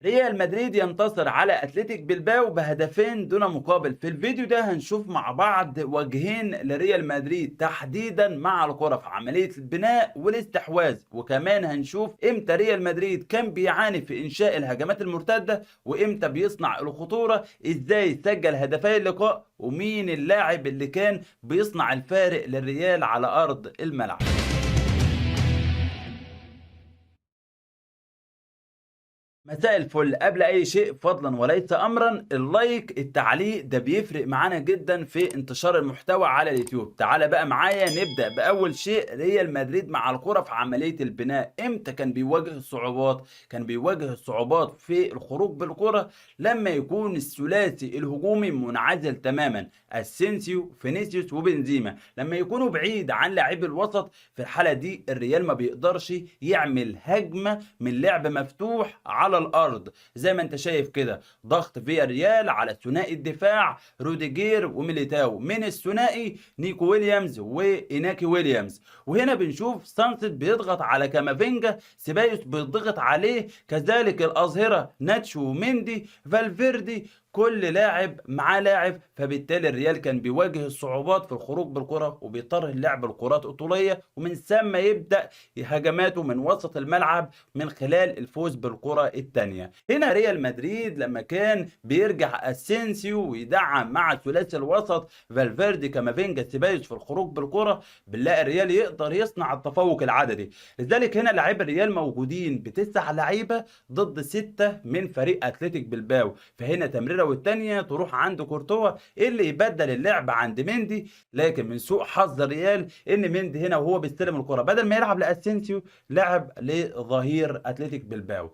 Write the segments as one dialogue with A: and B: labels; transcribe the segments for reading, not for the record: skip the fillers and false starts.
A: ريال مدريد ينتصر على اتلتيك بلباو بهدفين دون مقابل. في الفيديو ده هنشوف مع بعض وجهين لريال مدريد تحديدا مع الكرة في عملية البناء والاستحواذ، وكمان هنشوف امتى ريال مدريد كان بيعاني في انشاء الهجمات المرتدة وامتى بيصنع الخطورة، ازاي سجل هدفي اللقاء، ومين اللاعب اللي كان بيصنع الفارق للريال على ارض الملعب. مساء الفل. قبل اي شيء فضلا وليس امرا، اللايك التعليق ده بيفرق معانا جدا في انتشار المحتوى على اليوتيوب. تعال بقى معايا نبدأ باول شيء. ريال مدريد مع الكرة في عملية البناء امتى كان بيواجه الصعوبات؟ كان بيواجه الصعوبات في الخروج بالكرة لما يكون الثلاثي الهجومي منعزل تماما، اسينسيو فينيسيوس وبنزيما، لما يكونوا بعيد عن لاعبي الوسط. في الحالة دي الريال ما بيقدرش يعمل هجمة من لعب مفتوح على الارض. زي ما انت شايف كده ضغط فيا ريال على ثنائي الدفاع روديجير وميليتاو، من الثنائي نيكو ويليامز وإيناكي ويليامز. وهنا بنشوف سانسيت بيضغط على كامافينجا، سيبايوس بيضغط عليه، كذلك الأظهرة ناتشو وميندي فالفيردي، كل لاعب معاه لاعب. فبالتالي الريال كان بيواجه الصعوبات في الخروج بالكرة وبيضطر اللعب الكرات الطولية، ومن ثم يبدأ هجماته من وسط الملعب من خلال الفوز بالكرة الثانية. هنا ريال مدريد لما كان بيرجع اسينسيو ويدعم مع ثلاثي الوسط فالفيردي كامافينجا سيبايوس في الخروج بالكرة، بنلاقي الريال يقدر يصنع التفوق العددي. لذلك هنا لاعبي الريال موجودين بتسع لعيبة ضد 6 من فريق اتلتيك بلباو. فهنا تمريرة والتانية تروح عند كورتوا اللي يبدل اللعب عند مندي، لكن من سوء حظ الريال ان مندي هنا وهو بيستلم الكرة بدل ما يلعب لاسينسيو لعب لظهير اتلتيك بلباو.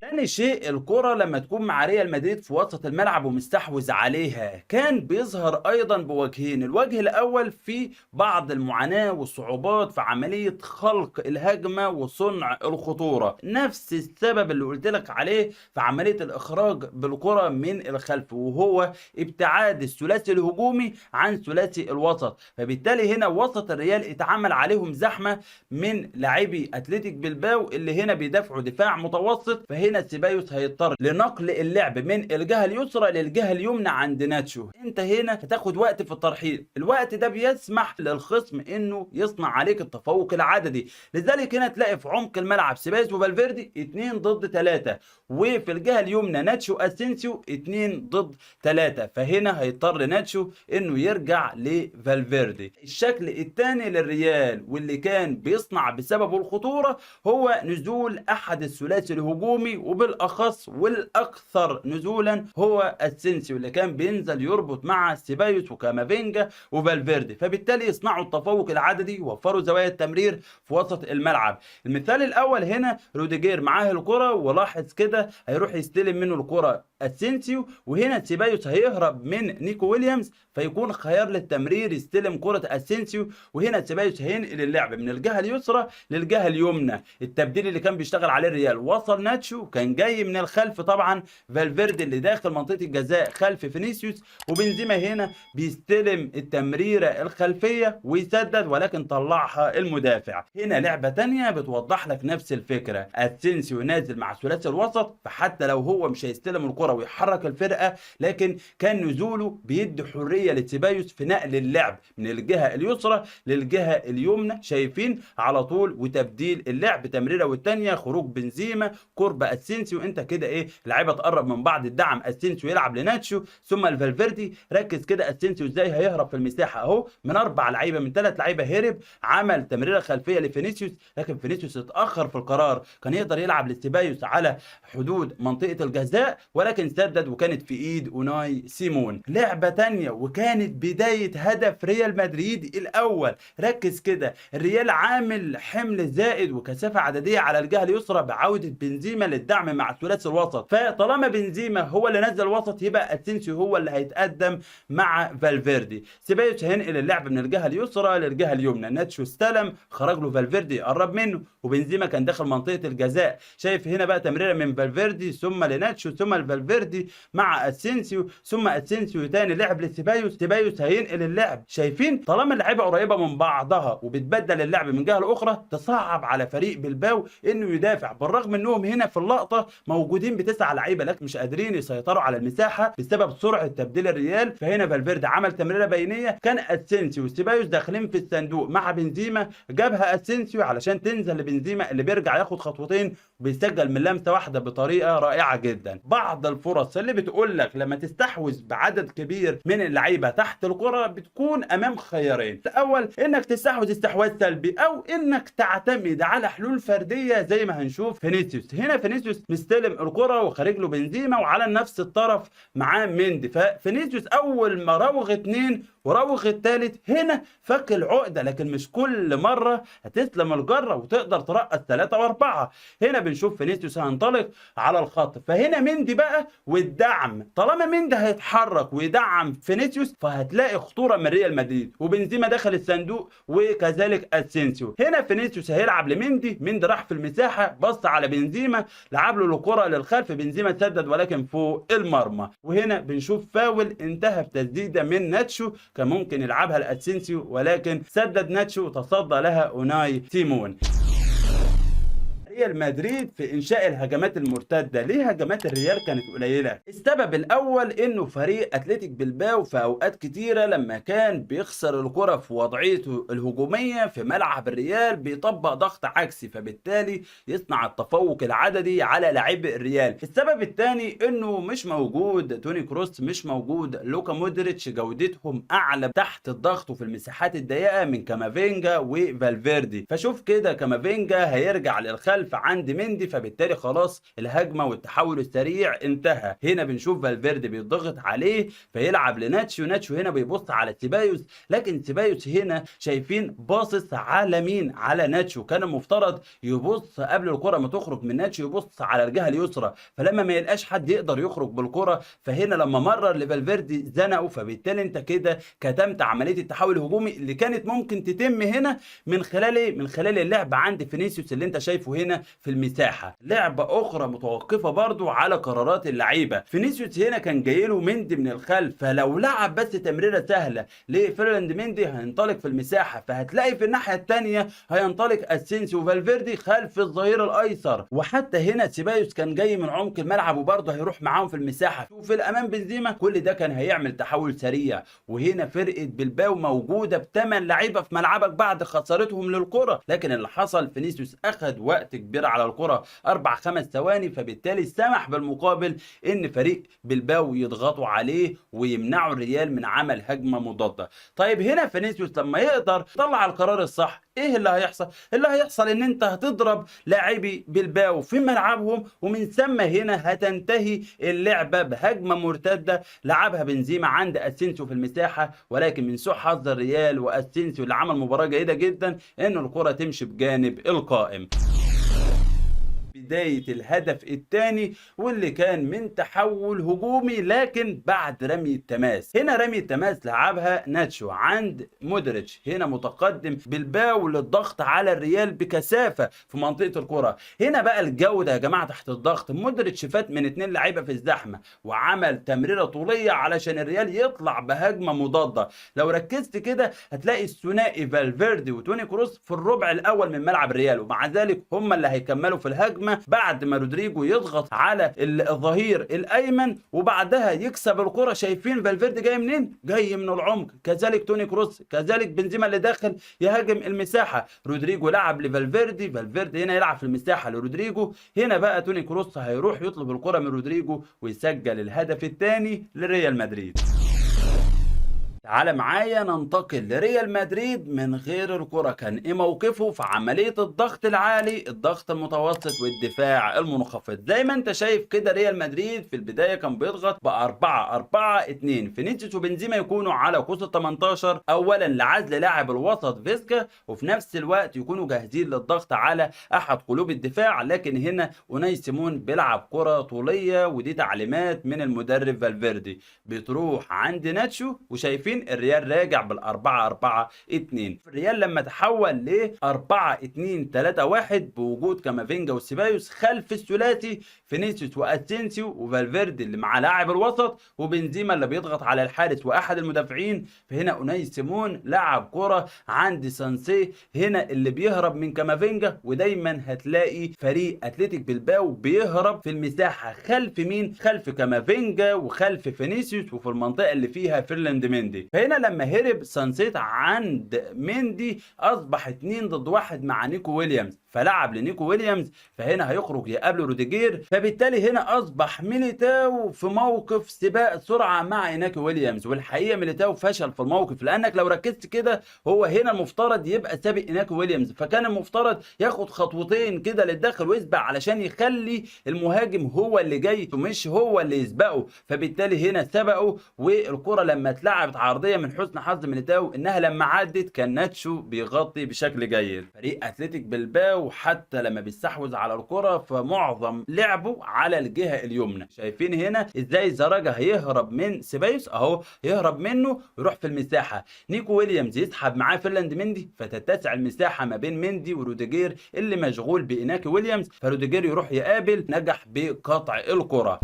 A: تاني شيء، الكرة لما تكون مع ريال مدريد في وسط الملعب ومستحوذ عليها كان بيظهر ايضا بوجهين. الوجه الاول في بعض المعاناة والصعوبات في عملية خلق الهجمة وصنع الخطورة، نفس السبب اللي قلت لك عليه في عملية الاخراج بالكرة من الخلف، وهو ابتعاد الثلاثي الهجومي عن ثلاثي الوسط. فبالتالي هنا وسط الريال اتعمل عليهم زحمة من لاعبي اتلتيك بلباو اللي هنا بيدافعوا دفاع متوسط. فهنا سيبايوس هيضطر لنقل اللعب من الجهه اليسرى للجهه اليمنى عند ناتشو. انت هنا هتاخد وقت في الترحيل، الوقت ده بيسمح للخصم انه يصنع عليك التفوق العددي. لذلك هنا تلاقي في عمق الملعب سيبايوس وفالفيردي 2 ضد 3، وفي الجهه اليمنى ناتشو اسينسيو 2 ضد 3. فهنا هيضطر ناتشو انه يرجع لفالفيردي. الشكل الثاني للريال واللي كان بيصنع بسببه الخطوره هو نزول احد الثلاثي الهجومي، وبالاخص والاكثر نزولا هو اسينسيو اللي كان بينزل يربط مع سيبايوس وكامافينجا وفالفيردي. فبالتالي يصنعوا التفوق العددي ووفروا زوايا التمرير في وسط الملعب. المثال الاول هنا روديجير معاه الكره، ولاحظ كده هيروح يستلم منه الكره اسينسيو، وهنا سيبايوس هيهرب من نيكو ويليامز فيكون خيار للتمرير يستلم كره اسينسيو، وهنا سيبايوس هينقل اللعب من الجهه اليسرى للجهه اليمنى. التبديل اللي كان بيشتغل عليه الريال، وصل ناتشو كان جاي من الخلف طبعا فالفيردي اللي داخل منطقه الجزاء خلف فينيسيوس، وبنزيما هنا بيستلم التمريره الخلفيه ويسدد ولكن طلعها المدافع. هنا لعبه تانية بتوضح لك نفس الفكره، اسينسيو نازل مع ثلاثي الوسط، فحتى لو هو مش هيستلم الكره ويحرك الفرقه، لكن كان نزوله بيدي حريه لسيبايوس في نقل اللعب من الجهه اليسرى للجهه اليمنى. شايفين على طول، وتبديل اللعب تمريره والتانيه خروج بنزيما قرب اسينسيو. انت كده ايه، لعيبه تقرب من بعض، الدعم اسينسيو يلعب لناتشو ثم الفالفيردي. ركز كده اسينسيو ازاي هيهرب في المساحه اهو، من 4 لعيبه من 3 لعيبه هرب، عمل تمريره خلفيه لفينيسيوس، لكن فينيسيوس اتاخر في القرار. كان يقدر يلعب لسيبايوس على حدود منطقه الجزاء ولكن سدد، وكانت في ايد اوناي سيمون. لعبه تانيه وكانت بدايه هدف ريال مدريد الاول. ركز كده، الريال عامل حمل زائد وكثافه عدديه على الجهه اليسرى بعوده بنزيما للدعم مع ثلاثي الوسط. فطالما بنزيما هو اللي نزل الوسط يبقى اسينسيو هو اللي هيتقدم مع فالفيردي. سيبايوس هينقل اللعب من الجهه اليسرى للجهه اليمنى، ناتشو استلم، خرج له فالفيردي قرب منه، وبنزيما كان داخل منطقه الجزاء. شايف هنا بقى تمريره من فالفيردي ثم لناتشو ثم الفالفيردي مع اسينسيو ثم اسينسيو تاني لعب لسيبايوس، سيبايوس هينقل اللعب. شايفين طالما اللعيبه قريبه من بعضها وبتبدل اللعب من جهه لاخرى تصعب على فريق بلباو انه يدافع، بالرغم انهم هنا في اللقطه اللقطه موجودين ب9 لعيبه لكن مش قادرين يسيطروا على المساحه بسبب سرعه تبديل الريال. فهنا فالفيردي عمل تمريره بينيه، كان اسينسيو وسيبايوس داخلين في الصندوق مع بنزيما، جابها اسينسيو علشان تنزل لبنزيما اللي بيرجع ياخد خطوتين وبيسجل من لمسه واحده بطريقه رائعه جدا. بعض الفرص اللي بتقول لك لما تستحوذ بعدد كبير من اللعيبه تحت الكره بتكون امام خيارين، الاول انك تستحوذ استحواذ سلبي او انك تعتمد على حلول فرديه زي ما هنشوف فينيسيوس. هنا فينيسيوس مستلم الكره وخارج له بنزيما وعلى نفس الطرف معاه مندي، ففينيسيوس اول ما راوغ 2 وراوغ الثالث هنا فك العقده، لكن مش كل مره هتسلم الجره وتقدر ترقص 3 و4. هنا بنشوف فينيسيوس هينطلق على الخط، فهنا مندي بقى والدعم، طالما مندي هيتحرك ويدعم فينيسيوس فهتلاقي خطوره من ريال مدريد، وبنزيما دخل الصندوق وكذلك اسينسيو. هنا فينيسيوس هيلعب لمندي، مندي راح في المساحه بص على بنزيما لعب له الكره للخلف، بنزيما سدد ولكن فوق المرمى. وهنا بنشوف فاول انتهى بتسديده من ناتشو، كان ممكن يلعبها لاسينسيو ولكن سدد ناتشو وتصدى لها اوناي سيمون. ريال مدريد في انشاء الهجمات المرتده، ليه هجمات الريال كانت قليله؟ السبب الاول انه فريق اتلتيك بلباو في اوقات كتيره لما كان بيخسر الكره في وضعيته الهجوميه في ملعب الريال بيطبق ضغط عكسي، فبالتالي يصنع التفوق العددي على لاعبي الريال. السبب الثاني انه مش موجود توني كروس، مش موجود لوكا مودريتش، جودتهم اعلى تحت الضغط وفي المساحات الضيقه من كامافينجا وفالفيردي. فشوف كده كامافينجا هيرجع للخلف عند مندي، فبالتالي خلاص الهجمه والتحول السريع انتهى. هنا بنشوف فالفيردي بيضغط عليه فيلعب لناتشو، ناتشو هنا بيبص على سيبايوس، لكن سيبايوس هنا شايفين باصص على مين؟ على ناتشو. كان المفترض يبص قبل الكره ما تخرج من ناتشو، يبص على الجهه اليسرى، فلما ما يلقاش حد يقدر يخرج بالكره فهنا لما مرر لفالفيردي زنقه، فبالتالي انت كده كتمت عمليه التحول الهجومي اللي كانت ممكن تتم هنا من خلال ايه؟ من خلال اللعب عند فينيسيوس اللي انت شايفه هنا في المساحه. لعبه اخرى متوقفه برضو على قرارات اللعيبه. فينيسيوس هنا كان جاي له مندي من الخلف، فلو لعب بس تمريره سهله لفيرلاند مندي هينطلق في المساحه، فهتلاقي في الناحيه الثانيه هينطلق اسينسيو وفالفيردي خلف الظهير الايسر. وحتى هنا سيبايوس كان جاي من عمق الملعب وبرضه هيروح معاهم في المساحه، وفي الامام بنزيما. كل ده كان هيعمل تحول سريع. وهنا فرقه بلباو موجوده ب8 لعيبه في ملعبك بعد خسارتهم للكره، لكن اللي حصل فينيسيوس اخذ وقت كبير على الكره 4-5 ثواني، فبالتالي سمح بالمقابل ان فريق بلباو يضغطوا عليه ويمنعوا الريال من عمل هجمه مضاده. طيب هنا فينيسيوس لما يقدر يطلع القرار الصح ايه اللي هيحصل؟ اللي هيحصل ان انت هتضرب لاعبي بلباو في ملعبهم، ومن ثم هنا هتنتهي اللعبه بهجمه مرتده لعبها بنزيما عند اسينسيو في المساحه، ولكن من سوء حظ الريال واسينسيو اللي عمل مباراه جيده جدا ان الكره تمشي بجانب القائم. بداية الهدف الثاني واللي كان من تحول هجومي لكن بعد رمي التماس. هنا رمي التماس لعبها ناتشو عند مودريتش، هنا متقدم بلباو للضغط على الريال بكثافة في منطقة الكرة. هنا بقى الجودة يا جماعة تحت الضغط، مودريتش فات من 2 لعيبة في الزحمة وعمل تمريرة طولية علشان الريال يطلع بهجمة مضادة. لو ركزت كده هتلاقي الثنائي فالفيردي وتوني كروس في الربع الأول من ملعب الريال، ومع ذلك هم اللي هيكملوا في الهجمة بعد ما رودريجو يضغط على الظهير الايمن وبعدها يكسب الكره. شايفين فالفيردي جاي منين؟ جاي من العمق، كذلك توني كروس، كذلك بنزيما اللي داخل يهاجم المساحه. رودريجو لعب لفالفيردي، فالفيردي هنا يلعب في المساحه لرودريجو، هنا بقى توني كروس هيروح يطلب الكره من رودريجو ويسجل الهدف الثاني لريال مدريد. تعال معايا ننتقل لريال مدريد من غير الكرة. كان ايه موقفه في عملية الضغط العالي، الضغط المتوسط والدفاع المنخفض؟ زي ما انت شايف كده ريال مدريد في البداية كان بيضغط ب4-4-2، فينيسيوس وبنزيما يكونوا على قوس ال18 اولا لعزل لاعب الوسط فيسكا، وفي نفس الوقت يكونوا جاهزين للضغط على احد قلوب الدفاع. لكن هنا اوناي سيمون بيلعب كرة طولية ودي تعليمات من المدرب فالفيردي، بتروح عند ناتشو وشايفين شايفين الريال راجع بالأربعة 4-2. الريال لما تحول ل 4-2-3-1 بوجود كامافينجا وسيبايوس خلف الثلاثي فينيسيوس واسينسيو وفالفيردي اللي مع لاعب الوسط وبنزيما اللي بيضغط على الحارس واحد المدافعين. فهنا اوناي سيمون لعب كرة عند سانسي هنا اللي بيهرب من كامافينجا، ودايما هتلاقي فريق اتلتيك بلباو بيهرب في المساحة خلف مين؟ خلف كامافينجا وخلف فينيسيوس وفي المنطقة اللي فيها فيرلاند مندي. فهنا لما هرب سانسيت عند مندي اصبح 2 ضد 1 مع نيكو ويليامز، فلعب لنيكو ويليامز، فهنا هيخرج يقابله روديجير، فبالتالي هنا اصبح ميليتاو في موقف سباق سرعه مع ايناكي ويليامز. والحقيقه ميليتاو فشل في الموقف، لانك لو ركزت كده هو هنا المفترض يبقى سابق ايناكي ويليامز، فكان المفترض ياخد خطوتين كده للداخل ويسبق علشان يخلي المهاجم هو اللي جاي ومش هو اللي يسبقه، فبالتالي هنا سبقه. والكره لما اتلعبت عرضيه من حسن حظ ميليتاو انها لما عدت كان ناتشو بيغطي بشكل جيد. فريق اتلتيك بلباو وحتى لما بيستحوذ على الكرة فمعظم لعبه على الجهة اليمنى. شايفين هنا ازاي زراجة هيهرب من سيبايوس اهو، يهرب منه ويروح في المساحة، نيكو ويليامز يسحب معاه فيرلاند مندي فتتسع المساحة ما بين مندي وروديجير اللي مشغول بإيناكي ويليامز، فروديجير يروح يقابل، نجح بقطع الكرة.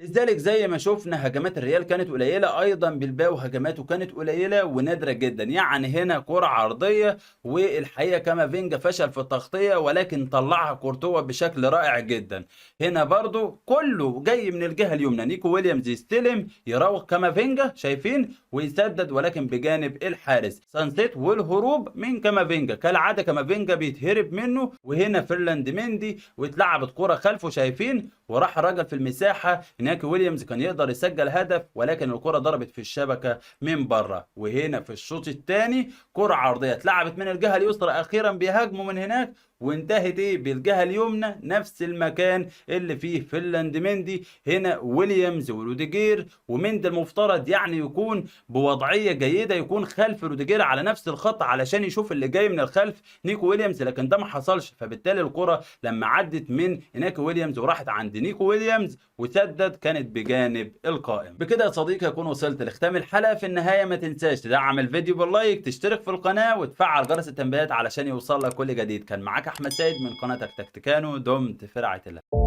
A: لذلك زي ما شفنا هجمات الريال كانت قليله، ايضا بلباو هجماته كانت قليله ونادره جدا. يعني هنا كره عرضيه والحقيقه كامافينجا فشل في التغطيه ولكن طلعها كورتوا بشكل رائع جدا. هنا برضو كله جاي من الجهه اليمنى، نيكو ويليامز يستلم يراوغ كامافينجا شايفين ويسدد ولكن بجانب الحارس سانسيت، والهروب من كامافينجا كالعاده كامافينجا بيتهرب منه، وهنا فيرلاند مندي واتلعبت كره خلفه شايفين وراح الراجل في المساحه. إيناكي ويليامز كان يقدر يسجل هدف ولكن الكرة ضربت في الشبكة من بره. وهنا في الشوط الثاني كرة عرضية اتلعبت من الجهة اليسرى، أخيرا بيهاجموا من هناك وانتهت بالجهه اليمنى نفس المكان اللي فيه فيرلاند مندي. هنا ويليامز وروديجير، ومندي المفترض يعني يكون بوضعيه جيده يكون خلف روديجير على نفس الخط علشان يشوف اللي جاي من الخلف نيكو ويليامز، لكن ده ما حصلش. فبالتالي الكره لما عدت من إيناكي ويليامز وراحت عند نيكو ويليامز وسدد كانت بجانب القائم. بكده يا صديقي اكون وصلت لختام الحلقه. في النهايه ما تنساش تدعم الفيديو باللايك، تشترك في القناه وتفعل جرس التنبيهات علشان يوصل لك كل جديد. كان معاك احمد سيد من قناتك تكتيكانو، دمت في رعاية الله.